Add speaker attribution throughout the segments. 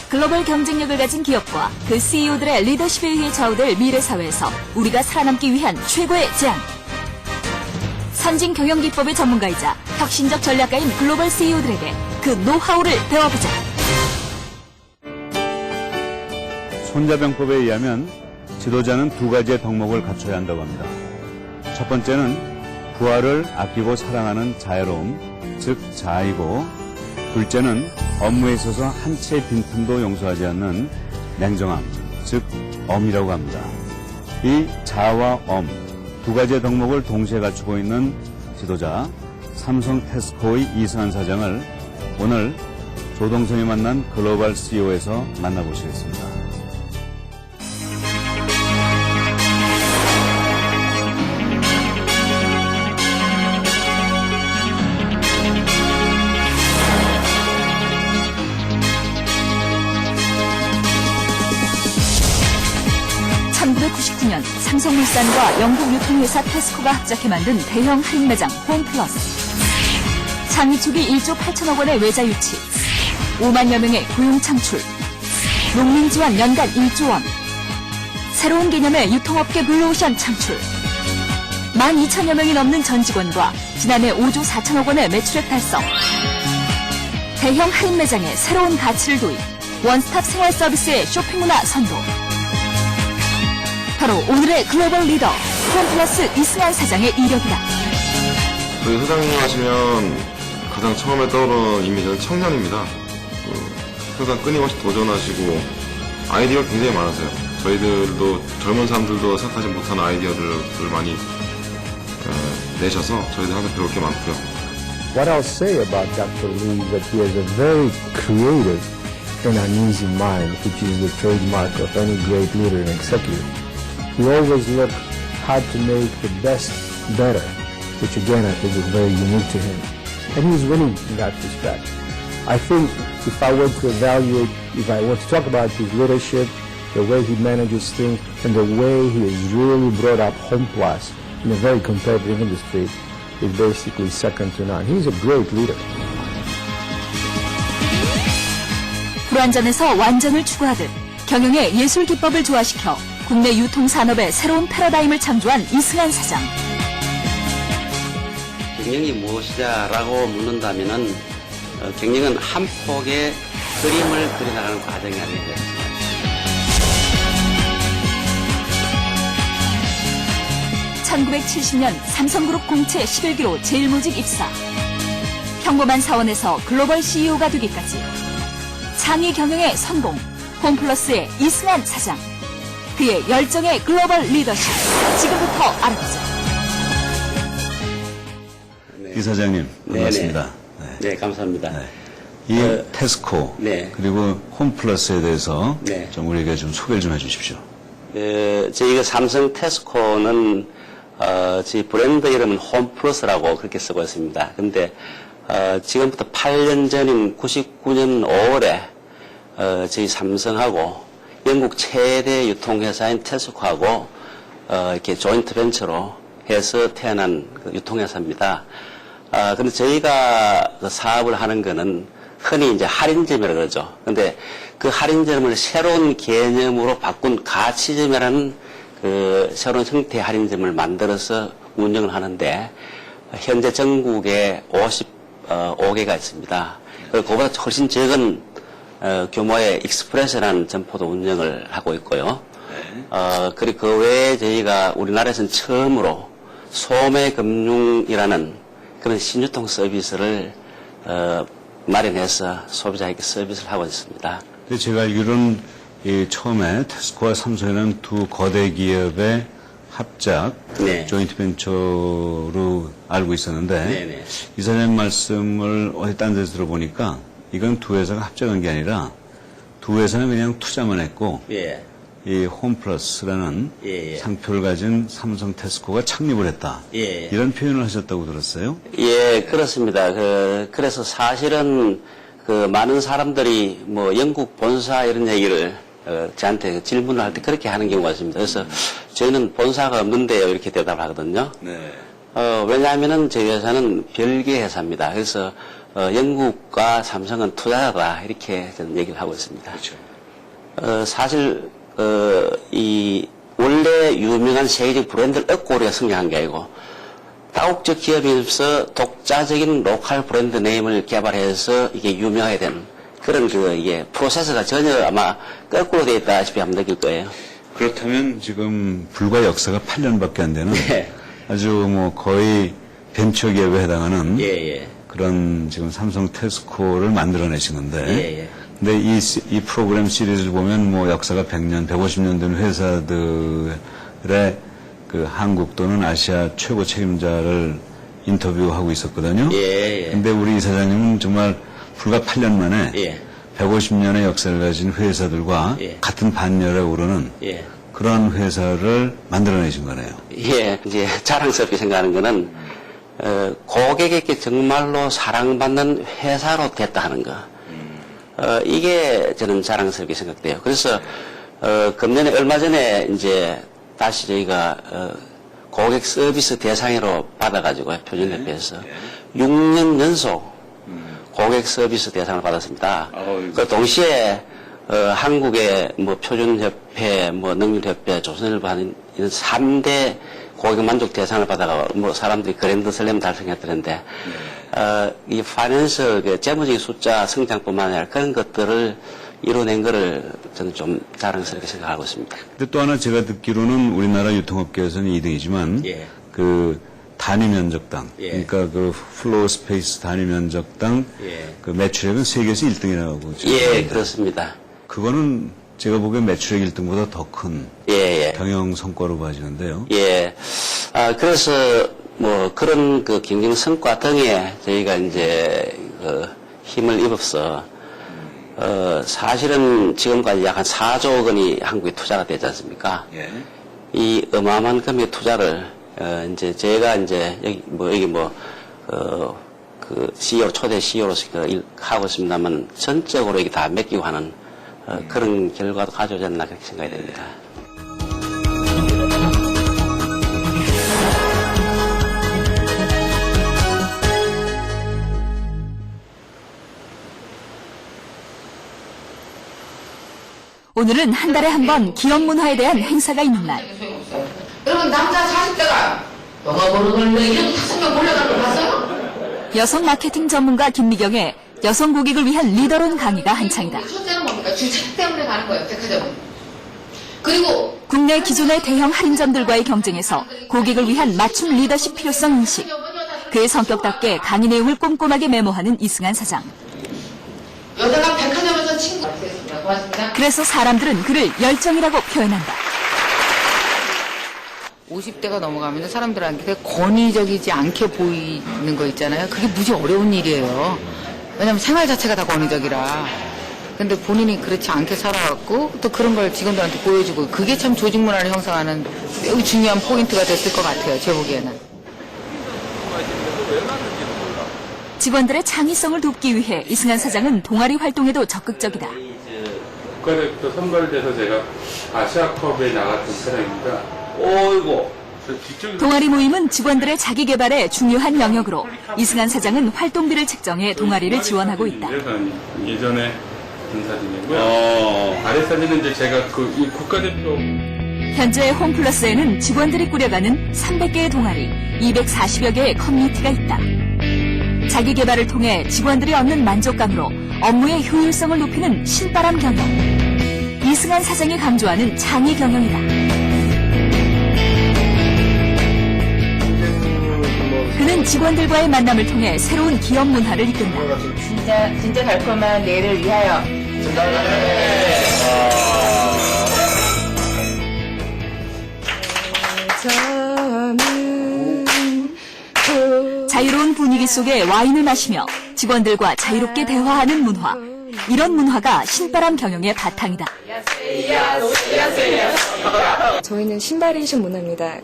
Speaker 1: 글로벌 경쟁력을 가진 기업과 그 CEO들의 리더십에 의해 좌우될 미래 사회에서 우리가 살아남기 위한 최고의 제안. 선진 경영 기법의 전문가이자 혁신적 전략가인 글로벌 CEO들에게 그 노하우를 배워보자.
Speaker 2: 손자병법에 의하면 지도자는 두 가지의 덕목을 갖춰야 한다고 합니다. 첫 번째는 부하를 아끼고 사랑하는 자애로움, 즉 자이고, 둘째는 업무에 있어서 한 치의 빈틈도 용서하지 않는 냉정함, 즉 엄이라고 합니다. 이 자와 엄 두 가지의 덕목을 동시에 갖추고 있는 지도자 삼성 테스코의 이승환 사장을 오늘 조동성이 만난 글로벌 CEO에서 만나보시겠습니다.
Speaker 1: (1999년) 삼성물산과 영국 유통회사 테스코가 합작해 만든 대형 할인 매장 홈플러스. 창위 초기 1조 8천억 원의 외자 유치, 5만여 명의 고용 창출, 농민 지원 연간 1조 원, 새로운 개념의 유통업계 블루오션 창출, 12,000여 명이 넘는 전 직원과 지난해 5조 4천억 원의 매출액 달성, 대형 할인 매장의 새로운 가치를 도입, 원스톱 생활 서비스의 쇼핑 문화 선도. 바로 오늘의 글로벌 리더 홈플러스 이승환 사장의 이력이다.
Speaker 3: 저희 사장님 하시면 가장 처음에 떠오르는 이미지는 청년입니다. 항상 끊임없이 도전하시고 아이디어가 굉장히 많으세요. 저희들도 젊은 사람들도 생각하지 못한 아이디어들을 많이 내셔서 저희들 항상 배울 게 많고요.
Speaker 4: What I'll say about Dr. Lee is that he has a very creative and uneasy mind, which is the trademark of any great leader and executive. He always looked how to make the best better, which again I think is very unique to him. And he's winning in that respect. I think if I were to evaluate, if I were to talk about his leadership, the way he manages things, and the way he has really brought up HomePlus in a very competitive industry, is basically second to none. He's a great leader.
Speaker 1: 불완전에서 완전을 추구하듯 경영의 예술 기법을 조화시켜 국내 유통산업의 새로운 패러다임을 창조한 이승환 사장.
Speaker 5: 경영이 무엇이냐라고 묻는다면은 경영은 한 폭의 그림을 그려나가는 과정이 아니고요.
Speaker 1: (1970년) 삼성그룹 공채 11기로 제일모직 입사. 평범한 사원에서 글로벌 CEO가 되기까지 창의 경영의 성공, 홈플러스의 이승환 사장. 그의 열정의 글로벌 리더십, 지금부터 알아보자.
Speaker 2: 이 사장님, 반갑습니다.
Speaker 5: 네, 감사합니다.
Speaker 2: 네. 이 테스코,
Speaker 5: 네.
Speaker 2: 그리고 홈플러스에 대해서
Speaker 5: 네.
Speaker 2: 좀 우리에게 좀 소개를 좀 해주십시오.
Speaker 5: 저희가 삼성 테스코는 저희 브랜드 이름은 홈플러스라고 그렇게 쓰고 있습니다. 근데 지금부터 8년 전인 99년 5월에 저희 삼성하고 영국 최대 유통회사인 테스코하고 이렇게 조인트 벤처로 해서 태어난 유통회사입니다. 근데 저희가 그 사업을 하는 거는 흔히 이제 할인점이라고 그러죠. 근데 그 할인점을 새로운 개념으로 바꾼 가치점이라는 그 새로운 형태의 할인점을 만들어서 운영을 하는데 현재 전국에 55개가 있습니다. 그보다 훨씬 적은 규모의 익스프레스라는 점포도 운영을 하고 있고요. 그리고 그 외에 저희가 우리나라에서는 처음으로 소매금융이라는 그런 신유통 서비스를 마련해서 소비자에게 서비스를 하고 있습니다.
Speaker 2: 근데 제가 알기로는 처음에 테스코와 삼성이라는 두 거대 기업의 합작,
Speaker 5: 네.
Speaker 2: 조인트 벤처로 알고 있었는데
Speaker 5: 네네.
Speaker 2: 이 사장님 말씀을 어디 딴 데서 들어보니까 이건 두 회사가 합작한 게 아니라 두 회사는 그냥 투자만 했고
Speaker 5: 예.
Speaker 2: 이 홈플러스라는
Speaker 5: 예.
Speaker 2: 상표를 가진 삼성 테스코가 창립을 했다.
Speaker 5: 예.
Speaker 2: 이런 표현을 하셨다고 들었어요.
Speaker 5: 예, 그렇습니다. 그래서 사실은 많은 사람들이 뭐 영국 본사 이런 얘기를 저한테 질문을 할 때 그렇게 하는 경우가 있습니다. 그래서 저희는 본사가 없는데요 이렇게 대답을 하거든요.
Speaker 2: 네.
Speaker 5: 왜냐하면은 저희 회사는 별개 회사입니다. 그래서 영국과 삼성은 투자자다 이렇게 저는 얘기를 하고 있습니다.
Speaker 2: 그렇죠.
Speaker 5: 사실 이 원래 유명한 세계적 브랜드를 얻고 우리가 성장한 게 아니고 다국적 기업이면서 독자적인 로컬 브랜드 네임을 개발해서 이게 유명하게 된 그런 이게 프로세스가 전혀 아마 거꾸로 되어 있다시피 한번 느낄 거예요.
Speaker 2: 그렇다면 지금 불과 역사가 8년밖에 안 되는
Speaker 5: 네.
Speaker 2: 아주 뭐 거의 벤처 기업에 해당하는
Speaker 5: 예.
Speaker 2: 그런 지금 삼성 테스코를 만들어내신 건데
Speaker 5: 예.
Speaker 2: 근데 이 프로그램 시리즈를 보면 뭐 역사가 100년, 150년 된 회사들의 그 한국 또는 아시아 최고 책임자를 인터뷰하고 있었거든요.
Speaker 5: 예.
Speaker 2: 근데 우리 이사장님은 정말 불과 8년 만에
Speaker 5: 예.
Speaker 2: 150년의 역사를 가진 회사들과
Speaker 5: 예.
Speaker 2: 같은 반열에 오르는
Speaker 5: 예.
Speaker 2: 그런 회사를 만들어내신 거네요.
Speaker 5: 예, 이제 자랑스럽게 생각하는 거는, 고객에게 정말로 사랑받는 회사로 됐다 하는 거. 이게 저는 자랑스럽게 생각돼요. 그래서, 금년에 얼마 전에 이제 다시 저희가, 고객 서비스 대상으로 받아가지고 표준협회에서 6년 연속 고객 서비스 대상을 받았습니다. 그 동시에 한국의 뭐 표준협회, 뭐 능률협회, 조선일보 하는 이런 3대 고객 만족 대상을 받아가 뭐 사람들이 그랜드 슬램 달성했다는데 이 파이낸스 그 재무적인 숫자 성장뿐만 아니라 그런 것들을 이뤄낸 거를 저는 좀 자랑스럽게 생각하고 있습니다.
Speaker 2: 근데 또 하나 제가 듣기로는 우리나라 유통업계에서는 2등이지만
Speaker 5: 예.
Speaker 2: 그 단위 면적당,
Speaker 5: 예.
Speaker 2: 그러니까 그 플로어 스페이스 단위 면적당
Speaker 5: 예.
Speaker 2: 그 매출액은 세계에서 1등이라고
Speaker 5: 예, 그렇습니다.
Speaker 2: 그거는 제가 보기엔 매출액 1등보다 더 큰
Speaker 5: 예.
Speaker 2: 경영 성과로 봐지는데요.
Speaker 5: 예. 그래서 뭐 그런 그 경쟁 성과 등에 저희가 이제 그 힘을 입어서 사실은 지금까지 약 한 4조 원이 한국에 투자가 되지 않습니까?
Speaker 2: 예.
Speaker 5: 이 어마어마한 금액의 투자를 이제 제가 이제 그 CEO 초대 CEO로서 하고 있습니다만 전적으로 이게 다 맡기고 하는 그런 결과도 가져오지 않나 그렇게 생각이 됩니다.
Speaker 1: 오늘은 한 달에 한 번 기업 문화에 대한 행사가 있는 날.
Speaker 6: 여러분 남자 40대가 영화 보러 걸려 이런 5명 몰려가는 거 봤어요?
Speaker 1: 여성 마케팅 전문가 김미경의 여성 고객을 위한 리더론 강의가 한창이다.
Speaker 6: 첫째는 뭡니까? 주책 때문에 가는 거예요, 백화점은. 그리고
Speaker 1: 국내 기존의 대형 할인점들과의 경쟁에서 고객을 위한 맞춤 리더십 필요성 인식. 그의 성격답게 강의 내용을 꼼꼼하게 메모하는 이승환 사장.
Speaker 6: 여자가 백화점에서 친구 됐습니다. 고맙습니다.
Speaker 1: 그래서 사람들은 그를 열정이라고 표현한다.
Speaker 6: 50대가 넘어가면 사람들한테 권위적이지 않게 보이는 거 있잖아요. 그게 무지 어려운 일이에요. 왜냐면 생활 자체가 다 권위적이라. 근데 본인이 그렇지 않게 살아왔고 또 그런 걸 직원들한테 보여주고 그게 참 조직 문화를 형성하는 매우 중요한 포인트가 됐을 것 같아요. 제 보기에는.
Speaker 1: 직원들의 창의성을 돕기 위해 이승환 사장은 동아리 활동에도 적극적이다.
Speaker 7: 국가대표 선발돼서 제가 아시아컵에 나갔던 사람입니다.
Speaker 5: 어이고.
Speaker 1: 동아리 모임은 직원들의 자기 개발에 중요한 영역으로 이승환 사장은 활동비를 책정해 동아리를 지원하고 있다.
Speaker 7: 예전에 본 사진이고요. 아래 사진은 이제 제가 이 국가대표
Speaker 1: 현재 홈플러스에는 직원들이 꾸려가는 300개의 동아리, 240여 개의 커뮤니티가 있다. 자기 개발을 통해 직원들이 얻는 만족감으로 업무의 효율성을 높이는 신바람 경영. 이승환 사장이 강조하는 창의 경영이다. 그는 직원들과의 만남을 통해 새로운 기업 문화를 이끈다.
Speaker 6: 진짜 달콤한 내일을 위하여.
Speaker 1: 자유로운 분위기 속에 와인을 마시며 직원들과 자유롭게 대화하는 문화. 이런 문화가 신바람 경영의 바탕이다.
Speaker 8: 저희는 신바레이션 문화입니다.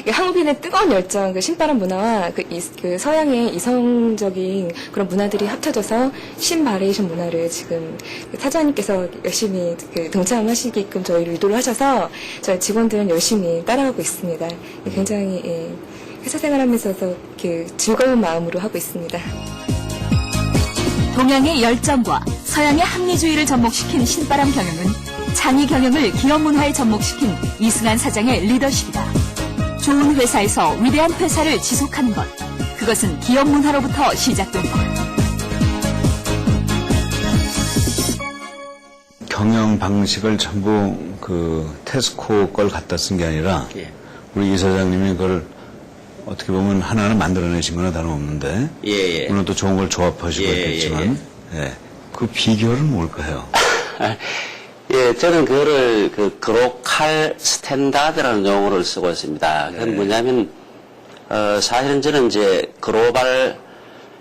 Speaker 8: 한국인의 뜨거운 열정, 그 신바람 문화와 그 서양의 이성적인 그런 문화들이 합쳐져서 신바레이션 문화를 지금 사장님께서 열심히 동참하시게끔 저희를 유도를 하셔서 저희 직원들은 열심히 따라가고 있습니다. 굉장히 회사 생활하면서도 즐거운 마음으로 하고 있습니다.
Speaker 1: 동양의 열정과 서양의 합리주의를 접목시킨 신바람 경영은 창의 경영을 기업 문화에 접목시킨 이승환 사장의 리더십이다. 좋은 회사에서 위대한 회사를 지속하는 것. 그것은 기업 문화로부터 시작된다.
Speaker 2: 경영 방식을 전부 그 테스코 걸 갖다 쓴 게 아니라
Speaker 5: 예.
Speaker 2: 우리 이 사장님이 그걸 어떻게 보면 하나는 만들어내신 거나 다름없는데
Speaker 5: 예.
Speaker 2: 물론 또 좋은 걸 조합하시고
Speaker 5: 예,
Speaker 2: 있겠지만 그 비결은 뭘까요?
Speaker 5: 예, 저는 그거를 그로컬 스탠다드라는 용어를 쓰고 있습니다. 그건 뭐냐면, 사실은 저는 이제 글로벌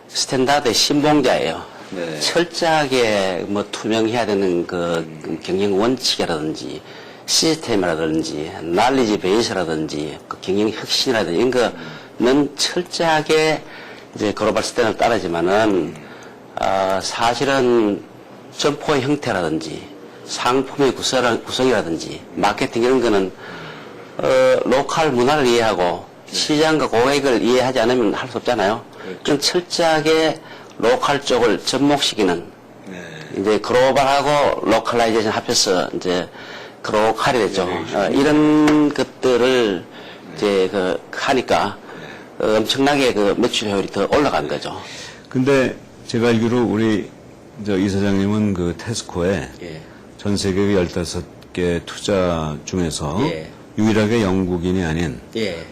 Speaker 5: 스탠다드의 신봉자예요.
Speaker 2: 네.
Speaker 5: 철저하게 뭐 투명해야 되는 그 경영 원칙이라든지 시스템이라든지 날리지 베이스라든지 그 경영 혁신이라든지 이런 거는 철저하게 이제 글로벌 스탠다드를 따르지만은, 사실은 점포의 형태라든지 상품의 구성이라든지 마케팅 이런 거는 로컬 문화를 이해하고 시장과 고객을 이해하지 않으면 할 수 없잖아요. 그럼 철저하게 로컬 쪽을 접목시키는 이제 글로벌하고 로컬라이제이션 합해서 이제 글로컬이 됐죠. 이런 것들을 이제 하니까 엄청나게 매출 효율이 더 올라간 거죠.
Speaker 2: 근데 제가 알기로 우리 이 사장님은 그 테스코에 전 세계 15개 투자 중에서 유일하게 영국인이 아닌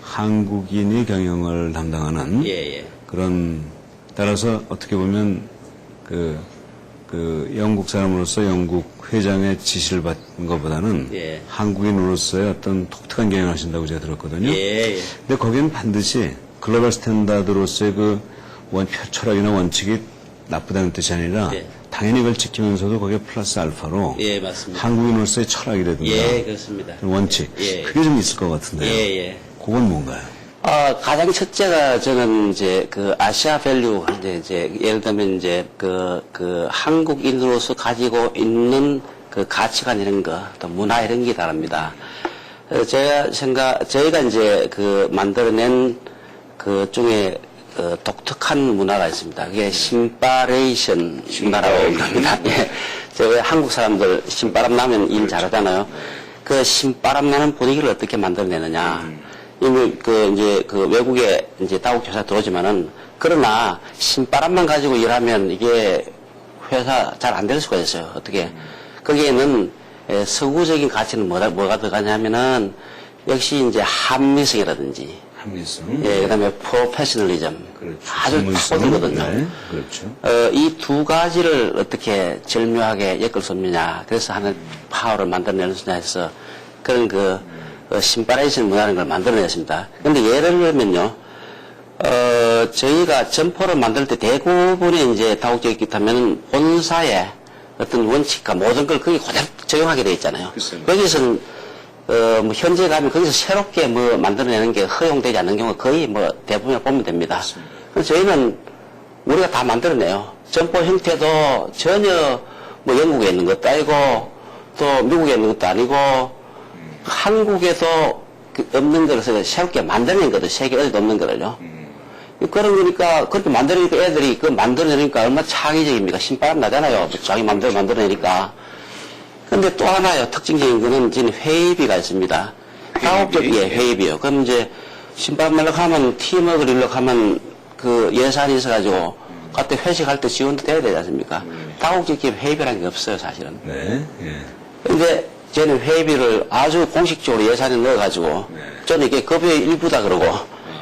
Speaker 2: 한국인이 경영을 담당하는 그런 따라서 어떻게 보면 그 영국 사람으로서 영국 회장의 지시를 받는 것보다는 한국인으로서의 어떤 독특한 경영을 하신다고 제가 들었거든요. 근데 거기는 반드시 글로벌 스탠다드로서의 그 철학이나 원칙이 나쁘다는 뜻이 아니라 당연히 그걸 지키면서도 거기에 플러스 알파로
Speaker 5: 맞습니다.
Speaker 2: 한국인으로서의 철학이라든가
Speaker 5: 그렇습니다.
Speaker 2: 원칙 그게 좀 있을 것 같은데요. 그건 뭔가요?
Speaker 5: 가장 첫째가 저는 이제 아시아 밸류 이제 예를 들면 이제 한국인으로서 가지고 있는 그 가치관 이런 거, 또 문화 이런 게 다릅니다. 저희가 이제 만들어낸 그 중에 독특한 문화가 있습니다. 그게 신바레이션 문화라고 합니다. 제가 한국 사람들 신바람 나면 일 잘하잖아요. 그 신바람 나는 분위기를 어떻게 만들어내느냐. 이미 외국에 이제 다국회사 들어오지만은 그러나 신바람만 가지고 일하면 이게 회사 잘 안 될 수가 있어요. 어떻게. 거기에는 서구적인 가치는 뭐가 들어가냐면은 역시 이제 합리성이라든지 그 다음에 프로페셔널리즘. 아주 토거든요. 이 두 가지를 어떻게 절묘하게 엮을 수 없느냐. 그래서 하는 파워를 만들어내는 수냐 해서 그런 신바레이션 문화라는 걸 만들어냈습니다. 근데 예를 들면요, 저희가 점포를 만들 때 대부분의 이제 다국적이 있다면 본사의 어떤 원칙과 모든 걸 거기 그대로 적용하게 되어 있잖아요. 거기서는 현재 가면 거기서 새롭게 만들어내는 게 허용되지 않는 경우가 거의 대부분을 보면 됩니다. 그래서 저희는 우리가 다 만들어내요. 점포 형태도 전혀 영국에 있는 것도 아니고 또 미국에 있는 것도 아니고 한국에도 없는 것을 새롭게 만들어낸 거죠. 세계 어디도 없는 거를요. 그런 거니까 그렇게 만들어내니까 애들이 만들어내니까 얼마나 창의적입니까? 신바람 나잖아요. 자기 마음대로 만들어내니까. 근데 또 하나요. 특징적인 거는 지금 회의비가 있습니다. 다국적 회의비요. 그럼 이제 신바람 날려고 하면 팀워크를 일려고 하면 예산이 있어가지고 그때 회식할 때 지원도 돼야 되지 않습니까? 다국적 기업 회의비라는 게 없어요, 사실은. 근데 저는 회의비를 아주 공식적으로 예산에 넣어가지고 저는 이게 급여의 일부다 그러고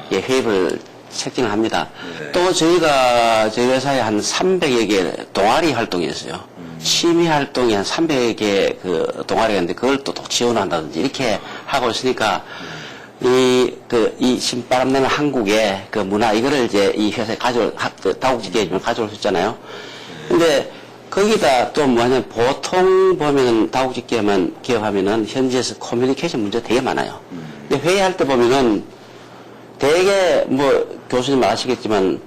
Speaker 5: 회의비를 책정을 합니다. 또 저희가 저희 회사에 한 300여 개 동아리 활동이 있어요. 취미 활동이 한 300여 개 동아리가 있는데 그걸 또 지원한다든지 이렇게 하고 있으니까 이 신바람 나는 한국의 문화 이거를 이제 이 회사에 다국적 기업이면 가져올 수 있잖아요. 근데 거기다 또 뭐냐면 보통 보면은 다국적 기업하면은 현지에서 커뮤니케이션 문제 되게 많아요. 근데 회의할 때 보면은 되게 교수님 아시겠지만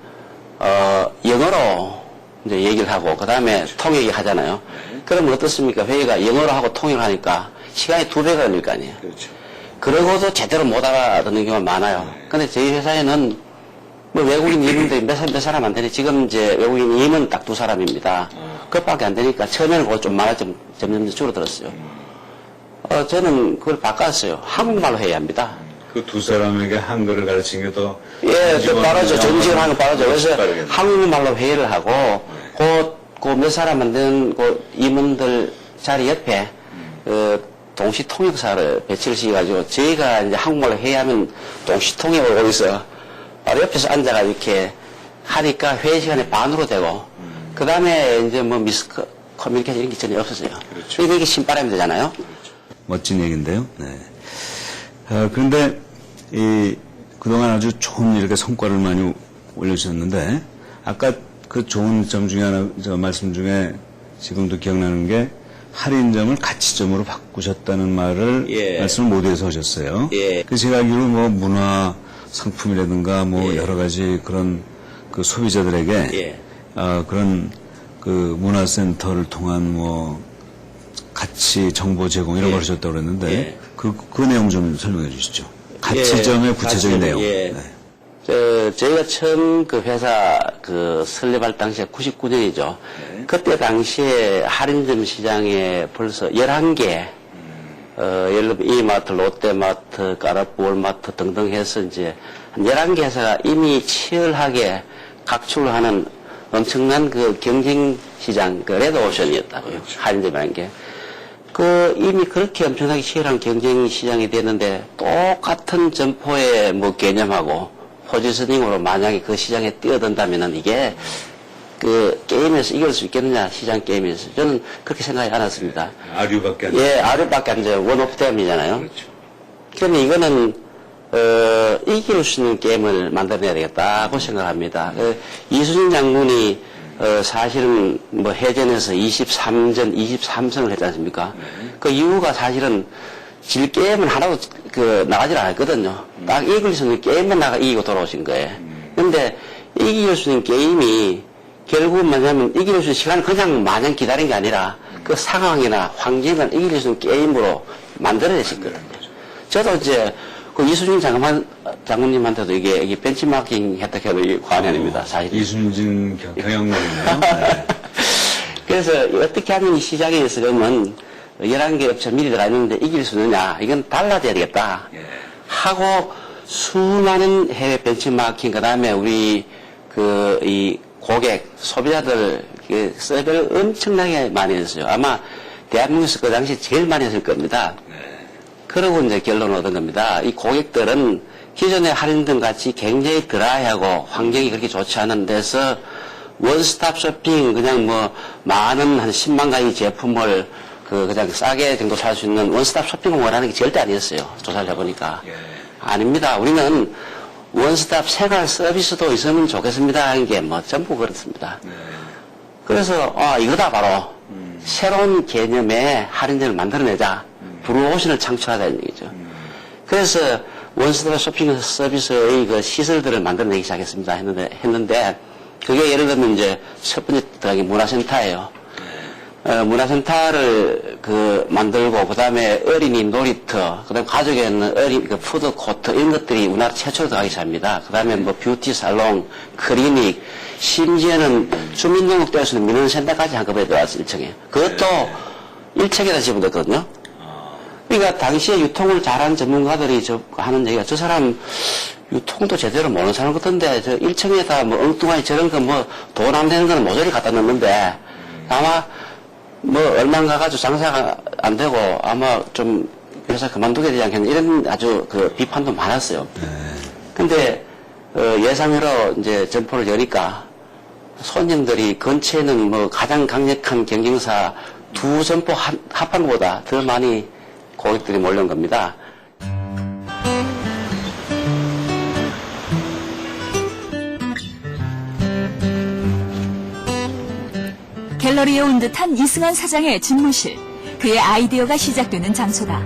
Speaker 5: 영어로 이제 얘기를 하고 그 다음에 통역이 하잖아요. 그러면 어떻습니까? 회의가 영어로 하고 통역을 하니까 시간이 2배가 걸릴 거 아니에요. 그러고도 제대로 못 알아듣는 경우가 많아요. 근데 저희 회사에는 뭐 외국인 임원들이 몇 사람 안 되니 지금 이제 외국인 임원 딱 2사람입니다. 그것밖에 안 되니까 처음에는 그거 좀 많아 점점 줄어들었어요. 저는 그걸 바꿨어요. 한국말로 해야 합니다.
Speaker 2: 그 두 사람에게 한글을 가르치는 게 더.
Speaker 5: 예, 그 빠르죠. 정식으로 하는 거 빠르죠. 그래서
Speaker 2: 빠르겠네.
Speaker 5: 한국말로 회의를 하고, 그 몇 사람 안 되는 그 임원들 자리 옆에, 동시 통역사를 배치를 시켜가지고, 저희가 이제 한국말로 회의하면 동시 통역을 거기서 바로 옆에서 앉아가 이렇게 하니까 회의 시간에 반으로 되고, 그 다음에 이제 뭐 커뮤니케이션 이런 게 전혀 없었어요.
Speaker 2: 그렇죠.
Speaker 5: 이게 신바람이 되잖아요.
Speaker 2: 멋진 얘기인데요. 네. 그런데 그동안 아주 좋은 이렇게 성과를 많이 올려주셨는데 아까 그 좋은 점 중에 하나 말씀 중에 지금도 기억나는 게 할인점을 가치점으로 바꾸셨다는 말을
Speaker 5: 예.
Speaker 2: 말씀을 모두에서 하셨어요.
Speaker 5: 예.
Speaker 2: 그 제가 알기로 뭐 문화 상품이라든가 뭐
Speaker 5: 예.
Speaker 2: 여러 가지 그런 그 소비자들에게
Speaker 5: 예.
Speaker 2: 그런 그 문화센터를 통한 뭐 가치 정보 제공 이런
Speaker 5: 예.
Speaker 2: 걸 하셨다고 그랬는데
Speaker 5: 예.
Speaker 2: 그 내용 좀 설명해 주시죠. 가치점의 구체적인
Speaker 5: 가치점,
Speaker 2: 내용.
Speaker 5: 예.
Speaker 2: 네.
Speaker 5: 저희가 처음 그 회사 설립할 당시에 99년이죠. 그때 당시에 할인점 시장에 벌써 11개, 예를 들면 이마트, 롯데마트, 까라프, 월마트 등등 해서 이제 한 11개 회사가 이미 치열하게 각출을 하는 엄청난 그 경쟁 시장, 그 레드오션이었다고요. 할인점이라는 게. 이미 그렇게 엄청나게 치열한 경쟁 시장이 됐는데, 똑같은 점포의 뭐 개념하고, 포지셔닝으로 만약에 그 시장에 뛰어든다면은 이게, 게임에서 이길 수 있겠느냐, 시장 게임에서. 저는 그렇게 생각이 안 했습니다.
Speaker 2: 아류밖에 안
Speaker 5: 예, 아류밖에 안 돼요. 원오프댐이잖아요.
Speaker 2: 그렇죠.
Speaker 5: 그러면 이거는, 이길 수 있는 게임을 만들어내야 되겠다고 생각합니다. 이순신 장군이 사실은 뭐 해전에서 23선을 했지 않습니까? 그 이유가 사실은 질 게임은 하나도 나가질 않았거든요. 딱 이길 수 있는 게임만 이기고 돌아오신 거예요. 근데 이길 수 있는 게임이 결국은 뭐냐면 이길 수 있는 시간을 그냥 마냥 기다린 게 아니라 그 상황이나 환경을 이길 수 있는 게임으로 만들어내실 거예요. 저도 이제 그 이순신 장군님한테도 이게 벤치마킹 했다고 해도 이게 과언이 아닙니다, 사실.
Speaker 2: 이순신 경영관이네요. 네.
Speaker 5: 그래서 어떻게 하면 이 시장에 있으려면 11개 업체 미리 들어가 있는데 이길 수 있느냐, 이건 달라져야 되겠다. 하고 수많은 해외 벤치마킹, 그 다음에 우리 이 고객, 소비자들 서비를 엄청나게 많이 했어요. 아마 대한민국에서 그 당시 제일 많이 했을 겁니다. 그러고 이제 결론을 얻은 겁니다. 이 고객들은 기존의 할인점 같이 굉장히 드라이하고 환경이 그렇게 좋지 않은 데서 원스톱 쇼핑, 그냥 뭐 많은 한 10만 가지 제품을 그냥 싸게 정도 살 수 있는 원스톱 쇼핑을 원하는 게 절대 아니었어요. 조사를 해보니까. 아닙니다. 우리는 원스톱 생활 서비스도 있으면 좋겠습니다 하는 게 뭐 전부 그렇습니다. 그래서 이거다 바로 새로운 개념의 할인점을 만들어내자. 블루오션을 창출하자는 얘기죠. 그래서 원스톱 쇼핑 서비스의 그 시설들을 만들어내기 시작했습니다. 했는데 그게 예를 들면 이제 첫 번째 들어가기 문화센터예요. 문화센터를 만들고 그다음에 어린이 놀이터, 그다음에 가족에 있는 푸드 코트 이런 것들이 우리나라 최초로 들어가기 시작합니다. 그다음에 뭐 뷰티 살롱, 클리닉, 심지어는 주민등록될 수 있는 민원센터까지 한꺼번에 들어왔어요. 1층에. 그것도 1층에다 집어넣었거든요. 그러니까 당시에 유통을 잘하는 전문가들이 하는 얘기가 저 사람 유통도 제대로 모르는 사람 같은데 저 1층에다 뭐 엉뚱하게 저런 거 뭐 돈 안 되는 거는 모조리 갖다 넣는데 아마 뭐 얼마 가가지고 장사가 안 되고 아마 좀 회사 그만두게 되지 않겠나 이런 아주 비판도 많았어요. 근데 예상외로 이제 점포를 여니까 손님들이 근처에는 뭐 가장 강력한 경쟁사 2점포 합한 것보다 더 많이 고객들이 몰려온 겁니다.
Speaker 1: 갤러리에 온 듯한 이승환 사장의 집무실, 그의 아이디어가 시작되는 장소다.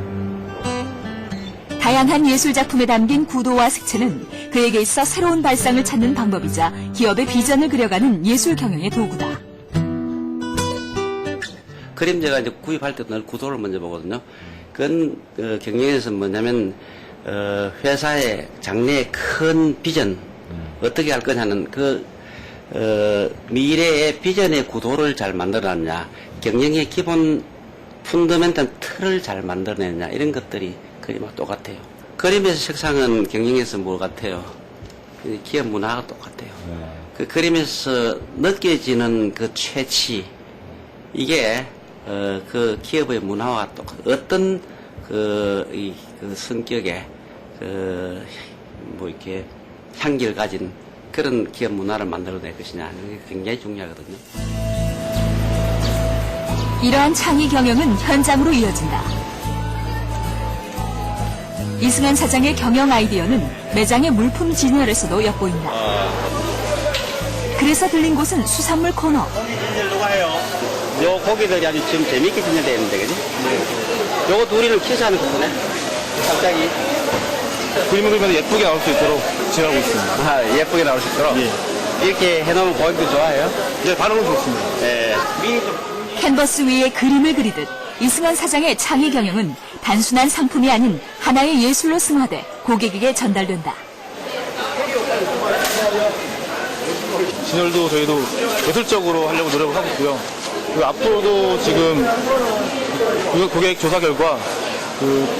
Speaker 1: 다양한 예술작품에 담긴 구도와 색채는 그에게 있어 새로운 발상을 찾는 방법이자 기업의 비전을 그려가는 예술 경영의 도구다.
Speaker 5: 그림제가 이제 구입할 때 늘 구도를 먼저 보거든요. 그건 경영에서 뭐냐면 회사의 장래의 큰 비전 어떻게 할 거냐는 미래의 비전의 구도를 잘 만들어놨냐, 경영의 기본 펀더멘탈 틀을 잘 만들어냈냐, 이런 것들이 그림하고 똑같아요. 그림에서 색상은 경영에서 뭐 같아요? 기업 문화가 똑같아요. 그 그림에서 느껴지는 그 최치, 이게 그 기업의 문화와 어떤 그 성격의 뭐 이렇게 향기를 가진 그런 기업 문화를 만들어낼 것이냐, 이게 굉장히 중요하거든요.
Speaker 1: 이러한 창의 경영은 현장으로 이어진다. 이승환 사장의 경영 아이디어는 매장의 물품 진열에서도 엿보인다. 그래서 들린 곳은 수산물 코너.
Speaker 5: 누가 해요? 요 고기들이 아주 지금 재밌게 진열되어 있는데, 그지? 요거 둘이는 키스하는 거네. 갑자기.
Speaker 9: 그림을 그리면 예쁘게 나올 수 있도록 진행하고 있습니다.
Speaker 5: 아, 예쁘게 나올 수 있도록?
Speaker 9: 예.
Speaker 5: 이렇게 해놓으면 고객들 좋아해요?
Speaker 9: 네, 반응은 좋습니다.
Speaker 5: 예.
Speaker 1: 캔버스 위에 그림을 그리듯 이승환 사장의 창의 경영은 단순한 상품이 아닌 하나의 예술로 승화돼 고객에게 전달된다.
Speaker 9: 진열도 저희도 예술적으로 하려고 노력을 하고 있고요. 그리고 앞으로도 지금 고객 조사 결과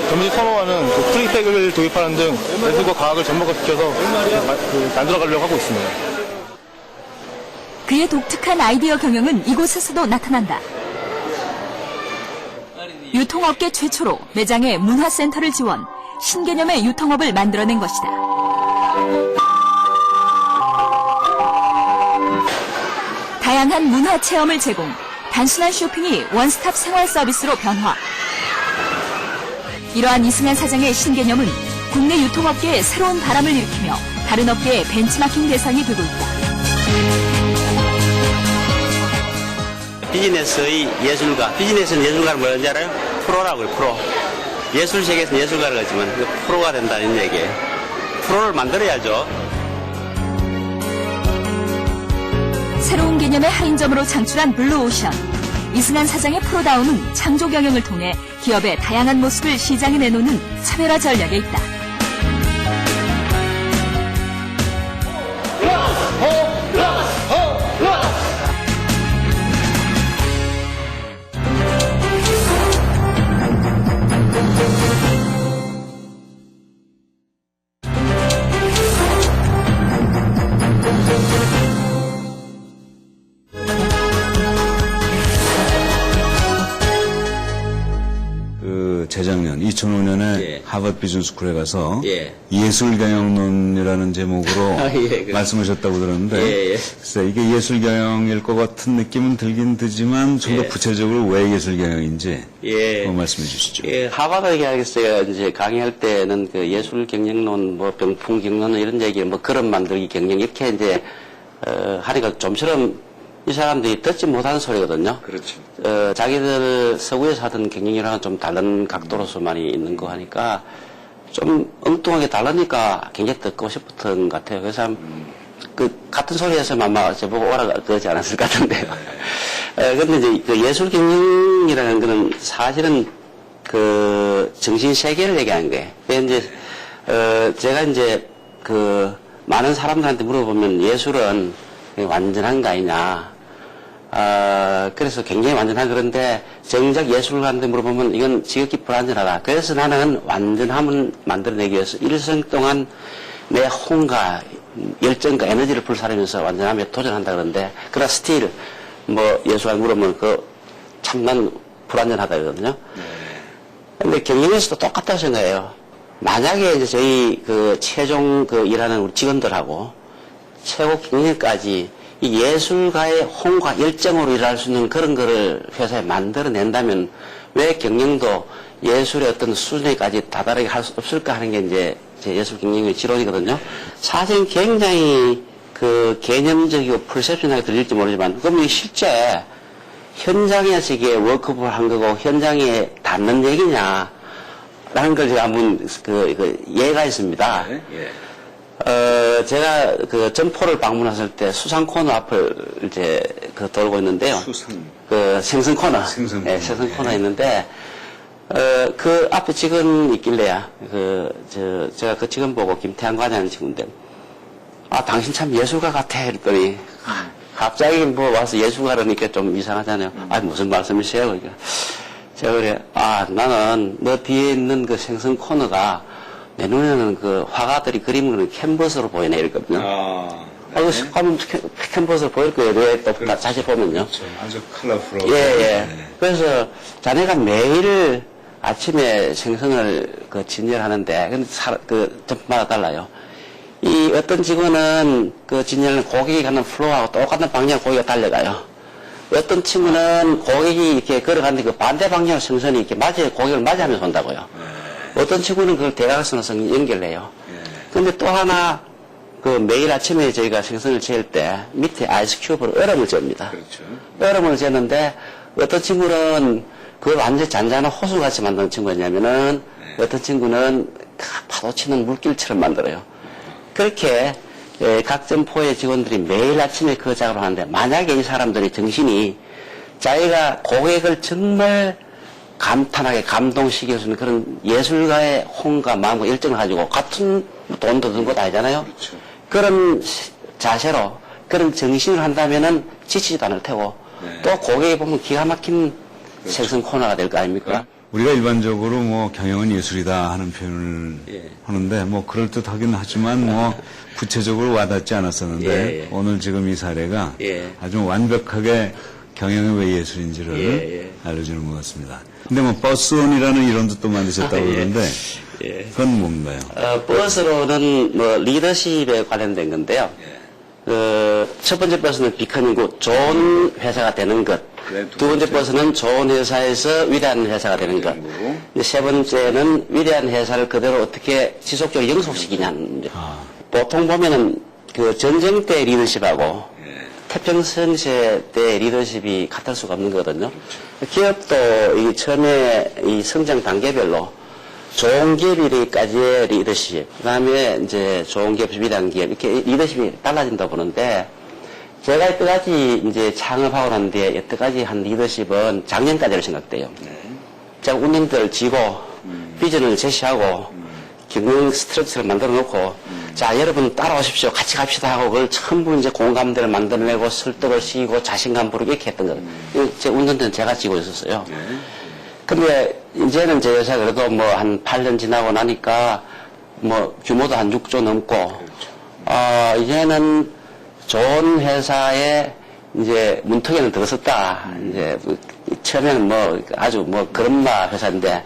Speaker 9: 점심 선호하는 프리팩을 도입하는 등 예술과 과학을 접목시켜서 만들어가려고 하고 있습니다.
Speaker 1: 그의 독특한 아이디어 경영은 이곳에서도 나타난다. 유통업계 최초로 매장에 문화센터를 지원, 신개념의 유통업을 만들어낸 것이다. 다양한 문화 체험을 제공, 단순한 쇼핑이 원스톱 생활 서비스로 변화. 이러한 이승환 사장의 신개념은 국내 유통업계에 새로운 바람을 일으키며 다른 업계의 벤치마킹 대상이 되고 있다.
Speaker 5: 비즈니스의 예술가, 비즈니스는 예술가를 뭐라는지 알아요? 프로라고요, 프로. 예술 세계에서는 예술가를 하지만 프로가 된다는 얘기예요. 프로를 만들어야죠.
Speaker 1: 새로운 개념의 할인점으로 창출한 블루오션. 이승환 사장의 프로다움은 창조 경영을 통해 기업의 다양한 모습을 시장에 내놓는 차별화 전략에 있다.
Speaker 2: 재작년 2005년에
Speaker 5: 예.
Speaker 2: 하버드 비즈니스스쿨에 가서
Speaker 5: 예.
Speaker 2: 예술경영론이라는 제목으로
Speaker 5: 예,
Speaker 2: 말씀하셨다고 들었는데
Speaker 5: 예, 예.
Speaker 2: 글쎄 이게 예술경영일 것 같은 느낌은 들긴 드지만 좀 더
Speaker 5: 예.
Speaker 2: 구체적으로 왜 예술경영인지
Speaker 5: 예.
Speaker 2: 그거 말씀해 주시죠.
Speaker 5: 예, 하버드 대학에서 이제 강의할 때는 그 예술 경영론, 뭐 병풍 경영론 이런 얘기, 뭐 그런 만들기 경영 이렇게 이제 하니까 좀처럼 이 사람들이 듣지 못하는 소리거든요.
Speaker 3: 그렇죠.
Speaker 5: 자기들 서구에서 하던 경영이랑은 좀 다른 각도로서 많이 있는 거 하니까 좀 엉뚱하게 다르니까 굉장히 듣고 싶었던 것 같아요. 그래서 그 같은 소리에서만 아마 저보고 오라 그러지 않았을 것 같은데요. 근데 이제 그 예술 경영이라는 거는 사실은 그 정신 세계를 얘기하는 거예요. 그래서 이제 제가 이제 그 많은 사람들한테 물어보면 예술은 완전한 거 아니냐. 그래서 굉장히 완전한 그런데 정작 예술가한테 물어보면 이건 지극히 불완전하다. 그래서 나는 완전함을 만들어내기 위해서 일생 동안 내 혼과 열정과 에너지를 불사르면서 완전함에 도전한다 그러는데 그러나 스틸 뭐 예술가 물으면 그 참난 불완전하다 그러거든요. 근데 경영에서도 똑같다고 생각해요. 만약에 이제 저희 그 최종 그 일하는 우리 직원들하고 최고 경영까지 이 예술가의 혼과 열정으로 일할 수 있는 그런 거를 회사에 만들어낸다면 왜 경영도 예술의 어떤 수준에까지 다다르게 할 수 없을까 하는 게 이제 제 예술 경영의 지론이거든요. 사실 굉장히 그 개념적이고 퍼셉션하게 들릴지 모르지만 그럼 이게 실제 현장에서 이게 워크업을 한 거고 현장에 닿는 얘기냐 라는 걸 제가 한번 그 예가 있습니다.
Speaker 2: 네.
Speaker 5: 예. 제가 그 점포를 방문했을 때 수상 코너 앞을 이제 그 돌고 있는데요.
Speaker 2: 수상.
Speaker 5: 그 생선 코너.
Speaker 2: 생선
Speaker 5: 예,
Speaker 2: 코너.
Speaker 5: 생선 코너 있는데, 그 앞에 직원이 있길래야, 제가 그 직원 보고 김태환 과장이라는 친구인데, 아, 당신 참 예술가 같아. 이랬더니, 갑자기 뭐 와서 예술가 그러니까 좀 이상하잖아요. 아, 무슨 말씀이세요? 그러니까. 제가 그래, 아, 나는 너 뒤에 있는 그 생선 코너가 내 눈에는 그 화가들이 그림 그리는 캔버스로 보이네. 이랬거든요. 그럼 캔버스로 보일 거예요. 왜 또 다시 보면요.
Speaker 2: 아주 컬러풀하고.
Speaker 5: 예. 그래서 자네가 매일 아침에 생선을 그 진열하는데, 근데 점마다 달라요. 이 어떤 직원은 그 진열은 고객이 가는 플로어하고 똑같은 방향 고객가 달려가요. 어떤 친구는 고객이 이렇게 걸어가는데 그 반대 방향 생선이 이렇게 고객을 맞이하면서 온다고요. 어떤 친구는 그걸 대각선으로 연결해요. 근데 또 하나, 그 매일 아침에 저희가 생선을 재울 때 밑에 아이스 큐브로 얼음을 잽니다.
Speaker 2: 그렇죠.
Speaker 5: 얼음을 재는데 어떤 친구는 그걸 완전 잔잔한 호수같이 만드는 친구였냐면은 어떤 친구는 파도 치는 물길처럼 만들어요. 그렇게 각 점포의 직원들이 매일 아침에 그 작업을 하는데 만약에 이 사람들이 정신이 자기가 고객을 정말 감탄하게 감동시킬 수 있는 그런 예술가의 혼과 마음과 열정을 가지고 같은 돈도 든 것도 아니잖아요.
Speaker 2: 그렇죠.
Speaker 5: 그런 자세로 그런 정신을 한다면은 지치지도 않을 테고 또 고객이 보면 기가 막힌 생선 코너가 될 거 아닙니까?
Speaker 2: 우리가 일반적으로 뭐 경영은 예술이다 하는 표현을 하는데 뭐 그럴듯하긴 하지만 뭐 구체적으로 와닿지 않았었는데 오늘 지금 이 사례가 아주 완벽하게 경영이 왜 예술인지를 알려주는 것 같습니다. 근데 뭐 버스원이라는 이론도 또 만드셨다고 그러는데 그건 뭔가요?
Speaker 5: 버스로는 뭐 리더십에 관련된 건데요. 첫 번째 버스는 비컨이고 좋은 회사가 되는 것. 두 번째 버스는 좋은 회사에서 위대한 회사가 되는 것. 세 번째는 위대한 회사를 그대로 어떻게 지속적으로 영속시키냐는 문제. 보통 보면은 그 전쟁 때 리더십하고 태평성세 때 리더십이 같을 수가 없는 거거든요. 기업도 이 처음에 이 성장 단계별로 좋은 기업이기까지의 리더십, 그 다음에 이제 좋은 기업, 위대한 기업, 이렇게 리더십이 달라진다 보는데, 제가 여태까지 이제 창업하고 난 뒤에 여태까지 한 리더십은 작년까지로 생각돼요. 제가 운영들을 지고, 비전을 제시하고, 경영 스트럭처를 만들어 놓고, 자, 여러분 따라오십시오. 같이 갑시다 하고, 그걸 전부 이제 공감대를 만들어내고, 설득을 시키고, 자신감 부르게 이렇게 했던 거예요. 제 운전대는 제가 지고 있었어요. 근데 이제는 제 회사 그래도 뭐 한 8년 지나고 나니까 뭐 규모도 한 6조 넘고, 이제는 좋은 회사에 이제 문턱에는 들어섰다. 이제 처음에는 뭐 아주 뭐 그런마 회사인데